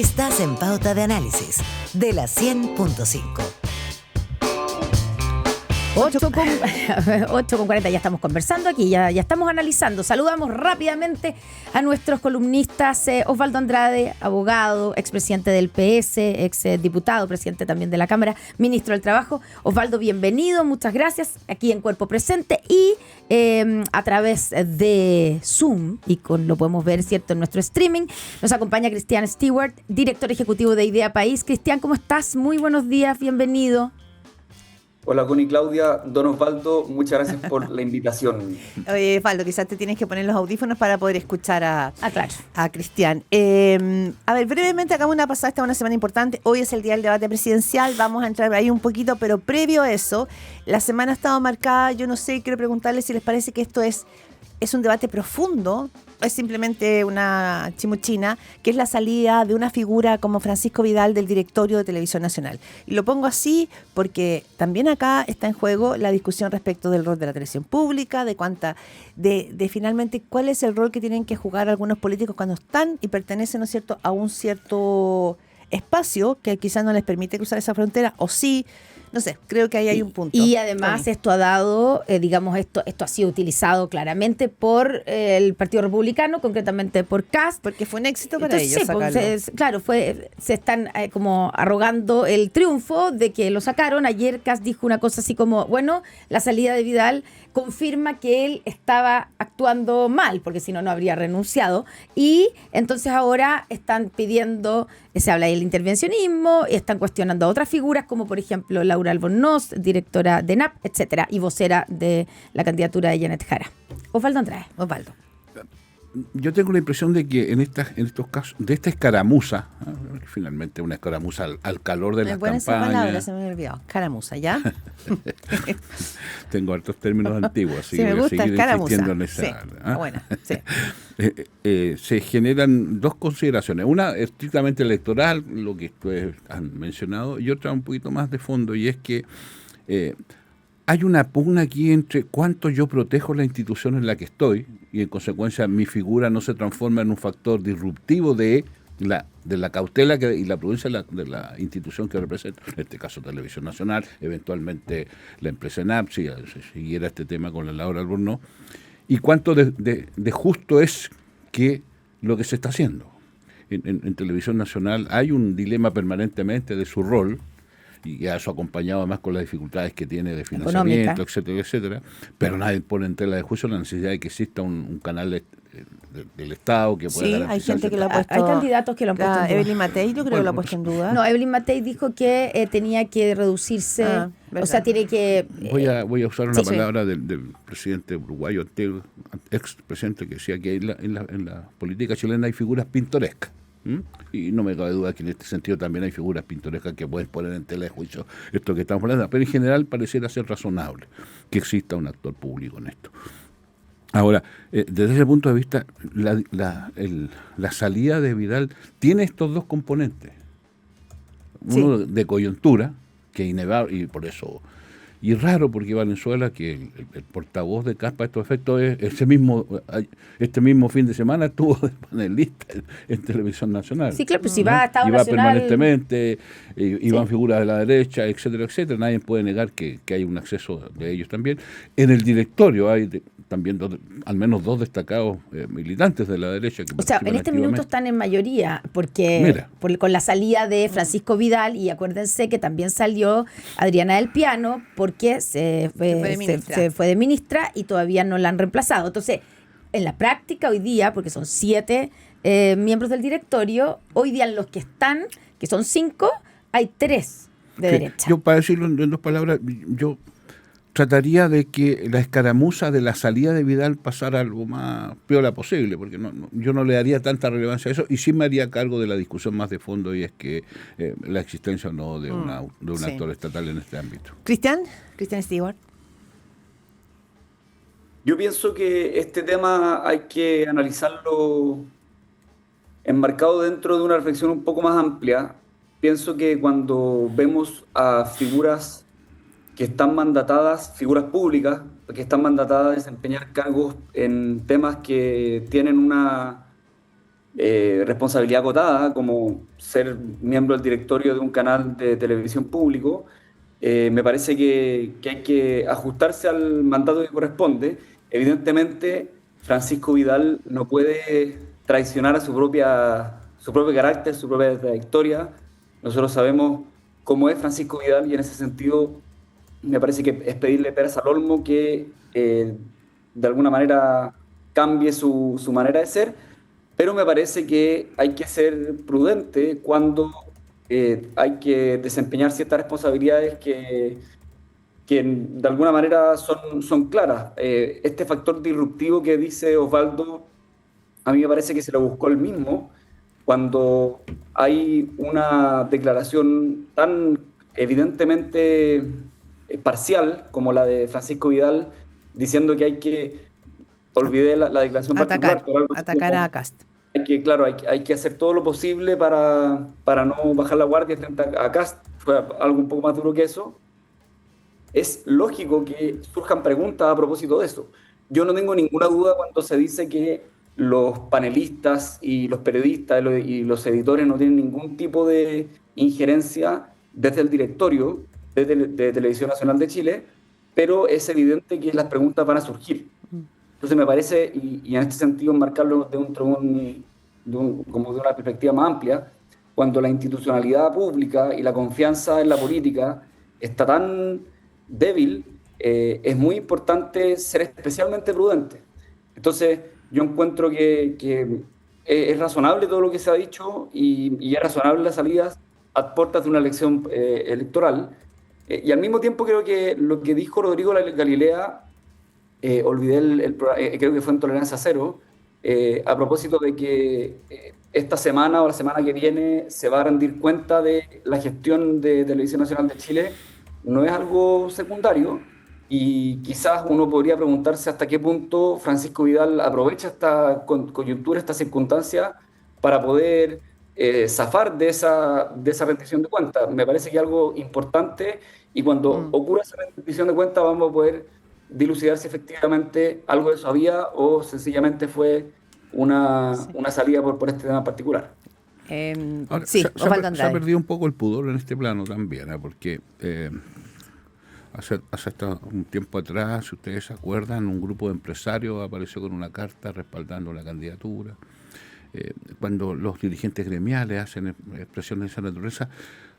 Estás en Pauta de Análisis de la 100.5. 8:40 ya estamos conversando aquí, ya estamos analizando. Saludamos rápidamente a nuestros columnistas. Osvaldo Andrade, abogado, expresidente del PS, exdiputado, presidente también de la Cámara, ministro del Trabajo. Osvaldo, bienvenido, muchas gracias, aquí en Cuerpo Presente y a través de Zoom, y lo podemos ver, ¿cierto?, en nuestro streaming, nos acompaña Cristian Stewart, director ejecutivo de Idea País. Cristian, ¿cómo estás? Muy buenos días, bienvenido. Hola, Connie, Claudia, don Osvaldo, muchas gracias por la invitación. Oye, Osvaldo, quizás te tienes que poner los audífonos para poder escuchar claro, a Cristian. A ver, brevemente, hagamos una pasada, esta es una semana importante. Hoy es el día del debate presidencial, vamos a entrar ahí un poquito, pero previo a eso, la semana ha estado marcada, yo no sé, quiero preguntarles si les parece que esto es un debate profundo, es simplemente una chimuchina, que es la salida de una figura como Francisco Vidal del directorio de Televisión Nacional. Y lo pongo así porque también acá está en juego la discusión respecto del rol de la televisión pública, de finalmente cuál es el rol que tienen que jugar algunos políticos cuando están y pertenecen, ¿no es cierto?, a un cierto espacio que quizás no les permite cruzar esa frontera, o sí. No sé, creo que ahí hay un punto. Y además esto ha dado, esto ha sido utilizado claramente por el Partido Republicano, concretamente por Kast. Porque fue un éxito para ellos sacarlo. Claro, se están como arrogando el triunfo de que lo sacaron. Ayer Kast dijo una cosa así como, bueno, la salida de Vidal confirma que él estaba actuando mal, porque si no, no habría renunciado. Y entonces ahora están pidiendo, se habla del intervencionismo, están cuestionando a otras figuras, como por ejemplo Laura Albornoz, directora de NAP, etcétera, y vocera de la candidatura de Janet Jara. Osvaldo Andrade. Osvaldo. Yo tengo la impresión de que en estos casos, de esta escaramuza, finalmente una escaramuza al calor de las campañas. Esa palabra, se me había olvidado. Escaramuza, ¿ya? Tengo hartos términos antiguos, así sí, que me voy a gusta, seguir escaramuza. insistiendo en esa. Sí, bueno, sí. Se generan dos consideraciones. Una estrictamente electoral, lo que ustedes han mencionado, y otra un poquito más de fondo, y es que hay una pugna aquí entre cuánto yo protejo la institución en la que estoy y en consecuencia mi figura no se transforma en un factor disruptivo de la cautela y la prudencia de la institución que representa, en este caso Televisión Nacional, eventualmente la empresa NAP, si siguiera este tema con la Laura Albornoz, y cuánto de justo es que lo que se está haciendo. En Televisión Nacional hay un dilema permanentemente de su rol, y a eso acompañado además con las dificultades que tiene de financiamiento, etcétera, etcétera, pero nadie pone en tela de juicio la necesidad de que exista un canal del Estado que pueda garantizar. Hay gente que lo ha puesto. Hay candidatos que lo han puesto en duda. Evelyn Matei, yo creo que lo ha puesto en duda. No, Evelyn Matei dijo que tenía que reducirse, o sea, tiene que... Voy a usar una palabra del presidente uruguayo, ex presidente, que decía que en la política chilena hay figuras pintorescas. Y no me cabe duda que en este sentido también hay figuras pintorescas que pueden poner en tela de juicio esto que estamos hablando, pero en general pareciera ser razonable que exista un actor público en esto. Ahora, desde ese punto de vista, la salida de Vidal tiene estos dos componentes. Uno de coyuntura, que es innegable, y por eso... Y es raro porque Valenzuela, que el portavoz de Kast para estos efectos, este mismo fin de semana estuvo de panelista en Televisión Nacional. Sí, claro, pues si va a Estado Nacional. permanentemente, van figuras de la derecha, etcétera, etcétera. Nadie puede negar que hay un acceso de ellos también. En el directorio hay también al menos dos destacados militantes de la derecha. O sea, en este minuto están en mayoría, porque con la salida de Francisco Vidal, y acuérdense que también salió Adriana del Piano, porque se fue de ministra y todavía no la han reemplazado. Entonces, en la práctica hoy día, porque son 7 miembros del directorio, hoy día los que están, que son 5, hay 3 de derecha. Yo, para decirlo en dos palabras, yo trataría de que la escaramuza de la salida de Vidal pasara algo más piola posible, porque yo no le daría tanta relevancia a eso, y sí me haría cargo de la discusión más de fondo, y es que la existencia o no de un actor estatal en este ámbito. Cristian Stewart. Yo pienso que este tema hay que analizarlo enmarcado dentro de una reflexión un poco más amplia. Pienso que cuando vemos a figuras que están mandatadas, figuras públicas, que están mandatadas a desempeñar cargos en temas que tienen una responsabilidad acotada, como ser miembro del directorio de un canal de televisión público. Me parece que hay que ajustarse al mandato que corresponde. Evidentemente, Francisco Vidal no puede traicionar a su propio carácter, su propia trayectoria. Nosotros sabemos cómo es Francisco Vidal y en ese sentido me parece que es pedirle peras al olmo que de alguna manera cambie su manera de ser, pero me parece que hay que ser prudente cuando hay que desempeñar ciertas responsabilidades que de alguna manera son claras. Este factor disruptivo que dice Osvaldo, a mí me parece que se lo buscó él mismo cuando hay una declaración tan evidentemente parcial como la de Francisco Vidal, diciendo que hay que, olvidé la declaración particular, pero algo así Atacar como a Cast. claro, hay que hacer todo lo posible para no bajar la guardia frente a Kast. Fue algo un poco más duro que eso. Es lógico que surjan preguntas a propósito de eso. Yo no tengo ninguna duda cuando se dice que los panelistas y los periodistas y los editores no tienen ningún tipo de injerencia desde el directorio de Televisión Nacional de Chile, pero es evidente que las preguntas van a surgir. Entonces me parece, y en este sentido enmarcarlo como de una perspectiva más amplia, cuando la institucionalidad pública y la confianza en la política está tan débil, es muy importante ser especialmente prudente. Entonces yo encuentro que es razonable todo lo que se ha dicho y es razonable las salidas a puertas de una elección electoral. Y al mismo tiempo creo que lo que dijo Rodrigo Galilea, olvidé creo que fue en Tolerancia Cero, a propósito de que esta semana o la semana que viene se va a rendir cuenta de la gestión de Televisión Nacional de Chile, no es algo secundario y quizás uno podría preguntarse hasta qué punto Francisco Vidal aprovecha esta coyuntura, esta circunstancia para poder zafar de esa rendición de cuentas. Me parece que es algo importante y cuando ocurra esa rendición de cuentas vamos a poder dilucidar si efectivamente algo de eso había o sencillamente fue una salida por este tema en particular. Ahora, Sí, se Osvaldo ha Andrade. perdido un poco el pudor en este plano también, porque hace hasta un tiempo atrás, si ustedes se acuerdan, un grupo de empresarios apareció con una carta respaldando la candidatura. Cuando los dirigentes gremiales hacen expresiones de esa naturaleza,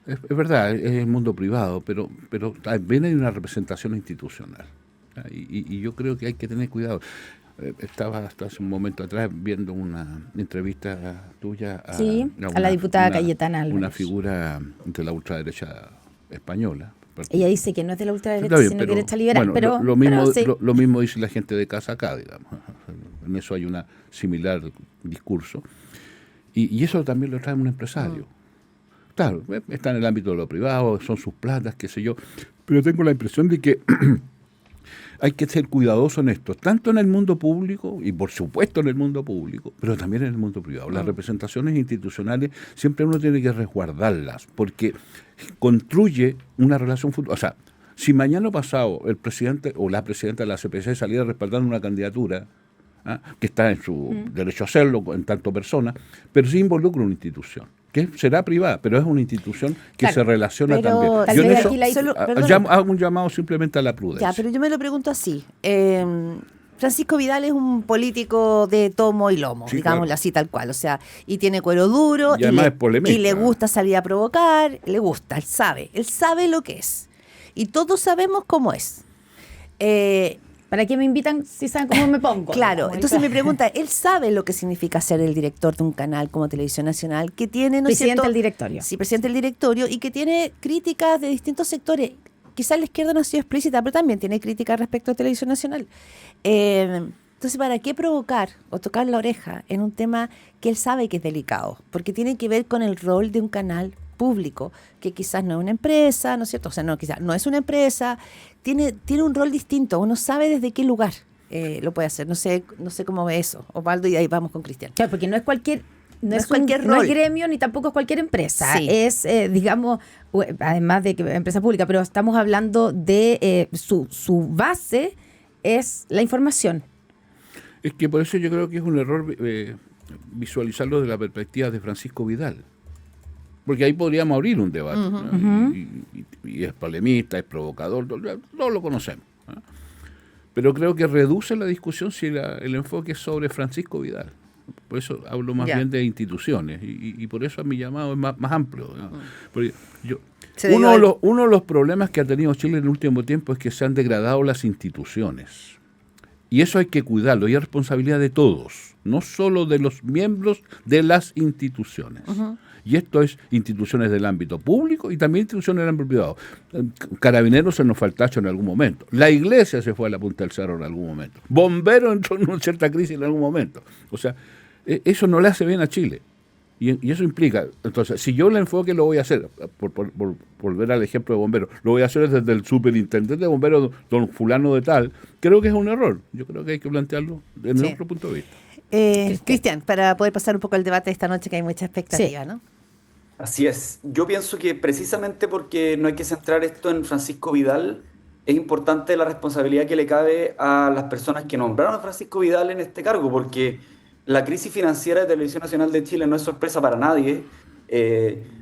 es verdad, es el mundo privado, pero también hay una representación institucional. Y yo creo que hay que tener cuidado. Estaba hasta hace un momento atrás viendo una entrevista tuya a la diputada Cayetana Álvarez, una figura de la ultraderecha española. Ella dice que no es de la ultraderecha, Bien, sino derecha liberal. Bueno, pero, lo mismo, pero sí. lo mismo dice la gente de Casa Acá, digamos. En eso hay una similar discurso. Y eso también lo trae un empresario. Claro, está en el ámbito de lo privado, son sus platas, qué sé yo. Pero tengo la impresión de que hay que ser cuidadoso en esto, tanto en el mundo público, y por supuesto en el mundo público, pero también en el mundo privado. Las representaciones institucionales siempre uno tiene que resguardarlas, porque construye una relación futura. O sea, si mañana pasado el presidente o la presidenta de la CPC saliera respaldando una candidatura, que está en su derecho a hacerlo en tanto persona, pero sí involucra una institución, que será privada, pero es una institución que se relaciona pero también. Yo en eso hago un llamado simplemente a la prudencia. Ya, pero yo me lo pregunto así. Francisco Vidal es un político de tomo y lomo, Sí, digámoslo claro. así tal cual. O sea, y tiene cuero duro Y además es polémica. y le gusta salir a provocar, le gusta, él sabe lo que es. Y todos sabemos cómo es. ¿Para qué me invitan si saben cómo me pongo? Claro, Como entonces dice- me pregunta, él sabe lo que significa ser el director de un canal como Televisión Nacional, que tiene, ¿no es Presidente cierto? del directorio. Sí, presidente del directorio, y que tiene críticas de distintos sectores. Quizás la izquierda no ha sido explícita, pero también tiene críticas respecto a Televisión Nacional. Entonces, ¿para qué provocar o tocar la oreja en un tema que él sabe que es delicado? Porque tiene que ver con el rol de un canal público, que quizás no es una empresa, ¿no es cierto? O sea, quizás no es una empresa, tiene un rol distinto, uno sabe desde qué lugar lo puede hacer. No sé cómo ve eso, Osvaldo, y ahí vamos con Cristian. Claro, porque no es cualquier... No es cualquier no rol. es gremio ni tampoco es cualquier empresa. Sí. Es, digamos, además de que empresa pública, pero estamos hablando de su base es la información. Es que por eso yo creo que es un error visualizarlo desde la perspectiva de Francisco Vidal. Porque ahí podríamos abrir un debate. ¿No? Y es polemista, es provocador, todos lo conocemos. ¿No? Pero creo que reduce la discusión si el enfoque es sobre Francisco Vidal. Por eso hablo más bien de instituciones. Y por eso mi llamado es más amplio. ¿No? Porque uno de los problemas que ha tenido Chile en el último tiempo es que se han degradado las instituciones. Y eso hay que cuidarlo, y es responsabilidad de todos, no solo de los miembros de las instituciones. Y esto es instituciones del ámbito público y también instituciones del ámbito privado. Carabineros se nos fue al tacho en algún momento. La iglesia se fue a la punta del cerro en algún momento. Bomberos entró en una cierta crisis en algún momento. O sea, eso no le hace bien a Chile. Y eso implica, entonces, si yo el enfoque lo voy a hacer, por volver al ejemplo de bomberos, lo voy a hacer desde el superintendente de bomberos, don fulano de tal, creo que es un error. Yo creo que hay que plantearlo desde nuestro punto de vista. Cristian, para poder pasar un poco al debate de esta noche, que hay mucha expectativa, ¿no? Así es. Yo pienso que precisamente porque no hay que centrar esto en Francisco Vidal, es importante la responsabilidad que le cabe a las personas que nombraron a Francisco Vidal en este cargo, porque la crisis financiera de Televisión Nacional de Chile no es sorpresa para nadie.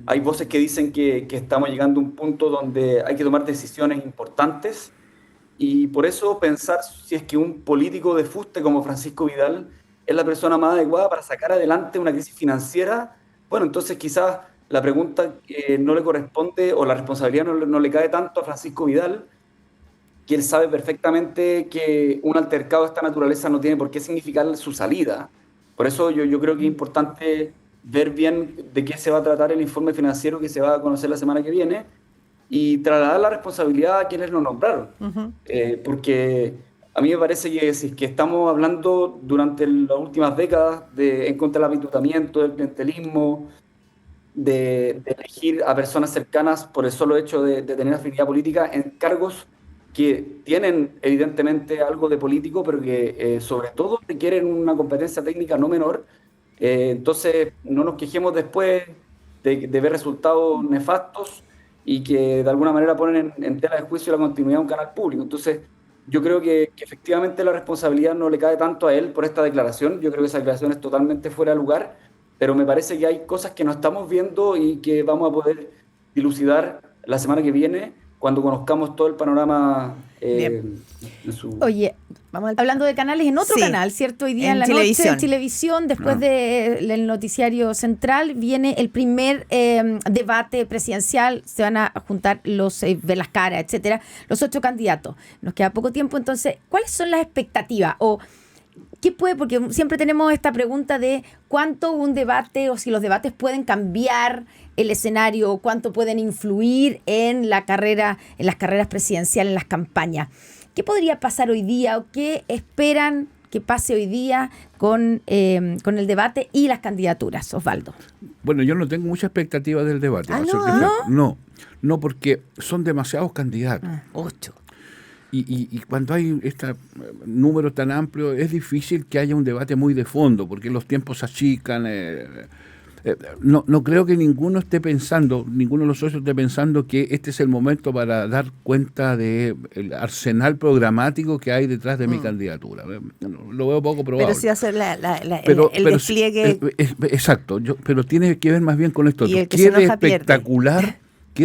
Hay voces que dicen que estamos llegando a un punto donde hay que tomar decisiones importantes, y por eso pensar si es que un político de fuste como Francisco Vidal es la persona más adecuada para sacar adelante una crisis financiera, bueno, entonces quizás la pregunta no le corresponde, o la responsabilidad no le cae tanto a Francisco Vidal, que él sabe perfectamente que un altercado de esta naturaleza no tiene por qué significar su salida. Por eso yo creo que es importante ver bien de qué se va a tratar el informe financiero que se va a conocer la semana que viene y trasladar la responsabilidad a quienes lo nombraron. Porque a mí me parece que si es que estamos hablando durante las últimas décadas en contra del apitutamiento, del clientelismo, de elegir a personas cercanas por el solo hecho de tener afinidad política en cargos que tienen evidentemente algo de político, pero que sobre todo requieren una competencia técnica no menor. Entonces no nos quejemos después de ver resultados nefastos y que de alguna manera ponen en tela de juicio la continuidad de un canal público. Entonces yo creo que efectivamente la responsabilidad no le cae tanto a él por esta declaración. Yo creo que esa declaración es totalmente fuera de lugar, pero me parece que hay cosas que no estamos viendo y que vamos a poder dilucidar la semana que viene, cuando conozcamos todo el panorama. Oye, hablando de canales, en otro canal, ¿cierto? Hoy día en la noche, en televisión, después del noticiario central, viene el primer debate presidencial. Se van a juntar ver las caras, etcétera, los 8 candidatos. Nos queda poco tiempo, entonces, ¿cuáles son las expectativas? O ¿qué puede? Porque siempre tenemos esta pregunta de cuánto un debate, o si los debates pueden cambiar el escenario, o cuánto pueden influir en la carrera, en las carreras presidenciales, en las campañas. ¿Qué podría pasar hoy día, o qué esperan que pase hoy día con el debate y las candidaturas, Osvaldo? Bueno, yo no tengo mucha expectativa del debate. No, porque son demasiados candidatos. 8. Y cuando hay este número tan amplio, es difícil que haya un debate muy de fondo, porque los tiempos se achican. No creo que ninguno de los socios esté pensando que este es el momento para dar cuenta del arsenal programático que hay detrás de mi candidatura. Lo veo poco probable. Pero sí hacer el despliegue. Exacto, pero tiene que ver más bien con esto. ¿Qué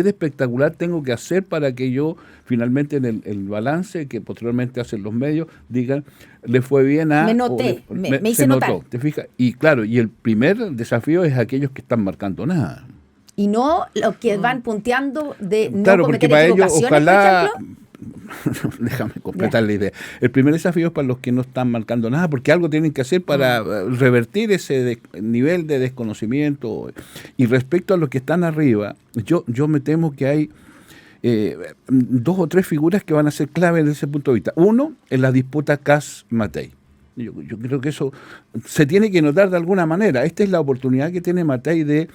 de espectacular tengo que hacer para que yo finalmente en el balance que posteriormente hacen los medios digan, le fue bien a... Me noté, me hice notar. ¿Te fijas? Y claro, y el primer desafío es aquellos que están marcando nada. Y no los que van punteando de no claro, cometer porque para ellos, equivocaciones, ojalá... por ejemplo. Déjame completar la idea. El primer desafío es para los que no están marcando nada, porque algo tienen que hacer para revertir ese nivel de desconocimiento. Y respecto a los que están arriba, yo me temo que hay 2 o 3 figuras que van a ser clave desde ese punto de vista. Uno, en la disputa Kass-Matei. Yo creo que eso se tiene que notar de alguna manera. Esta es la oportunidad que tiene Matei de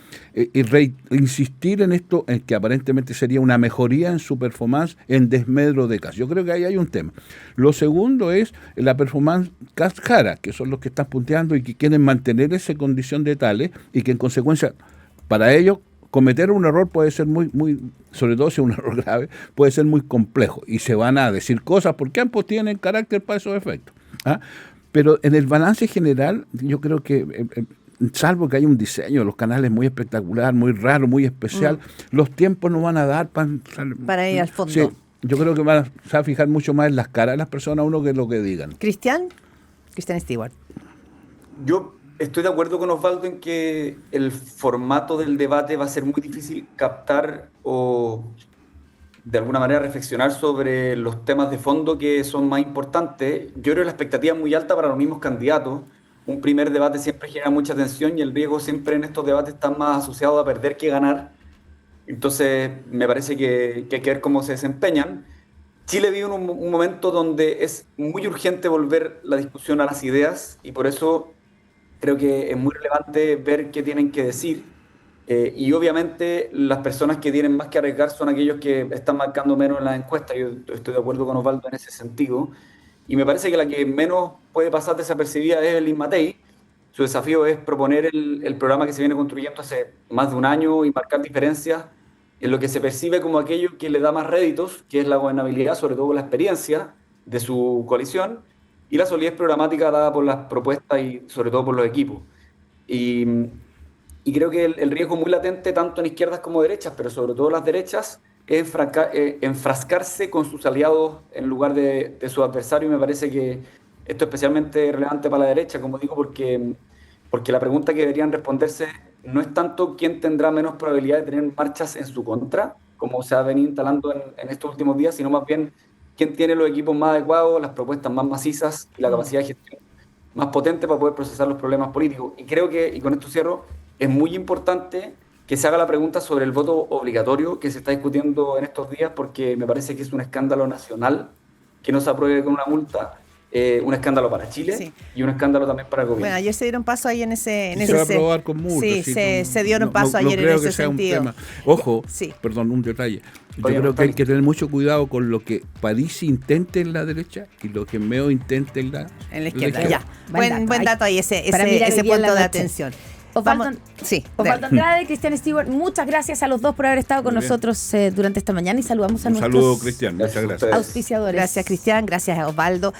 insistir en esto, en que aparentemente sería una mejoría en su performance en desmedro de Kass. Yo creo que ahí hay un tema. Lo segundo es la performance Kass-Jara, que son los que están punteando y que quieren mantener esa condición de tales y que en consecuencia, para ellos, cometer un error puede ser muy, sobre todo si es un error grave, puede ser muy complejo. Y se van a decir cosas porque ambos tienen carácter para esos efectos. Pero en el balance general, yo creo que salvo que haya un diseño de los canales muy espectacular, muy raro, muy especial, los tiempos no van a dar para ir al fondo. Sí, yo creo que se va a fijar mucho más en las caras de las personas uno que en lo que digan. Cristian Stewart. Yo estoy de acuerdo con Osvaldo en que el formato del debate va a ser muy difícil captar o de alguna manera reflexionar sobre los temas de fondo que son más importantes. Yo creo que la expectativa es muy alta para los mismos candidatos. Un primer debate siempre genera mucha tensión y el riesgo siempre en estos debates está más asociado a perder que ganar. Entonces me parece que hay que ver cómo se desempeñan. Chile vive un momento donde es muy urgente volver la discusión a las ideas y por eso creo que es muy relevante ver qué tienen que decir. Y obviamente las personas que tienen más que arriesgar son aquellos que están marcando menos en las encuestas. Yo estoy de acuerdo con Osvaldo en ese sentido. Y me parece que la que menos puede pasar desapercibida es Lynn Matei. Su desafío es proponer el programa que se viene construyendo hace más de un año y marcar diferencias en lo que se percibe como aquello que le da más réditos, que es la gobernabilidad, sobre todo por la experiencia de su coalición, y la solidez programática dada por las propuestas y sobre todo por los equipos. Y creo que el riesgo muy latente, tanto en izquierdas como derechas, pero sobre todo las derechas, es enfrascarse con sus aliados en lugar de su adversario. Y me parece que esto es especialmente relevante para la derecha, como digo, porque la pregunta que deberían responderse no es tanto quién tendrá menos probabilidad de tener marchas en su contra, como se ha venido instalando en estos últimos días, sino más bien quién tiene los equipos más adecuados, las propuestas más macizas y la capacidad de gestión más potente para poder procesar los problemas políticos. Y creo que, y con esto cierro, es muy importante que se haga la pregunta sobre el voto obligatorio que se está discutiendo en estos días, porque me parece que es un escándalo nacional que no se apruebe con una multa, un escándalo para Chile y un escándalo también para el gobierno. Bueno, ayer se dieron paso ahí en ese... Se va a aprobar con multa. Sí, se dieron paso ayer en ese sentido. Ojo, perdón, un detalle. Yo creo que hay que tener mucho cuidado con lo que París intente en la derecha y lo que Meo intente en la izquierda. Ya. Buen dato ahí, ese punto de atención. Osvaldo Andrade, Cristian Stewart, muchas gracias a los dos por haber estado con nosotros durante esta mañana y saludamos a nuestros saludo, Cristian, muchas gracias. Auspiciadores. Gracias, Cristian, gracias, Osvaldo.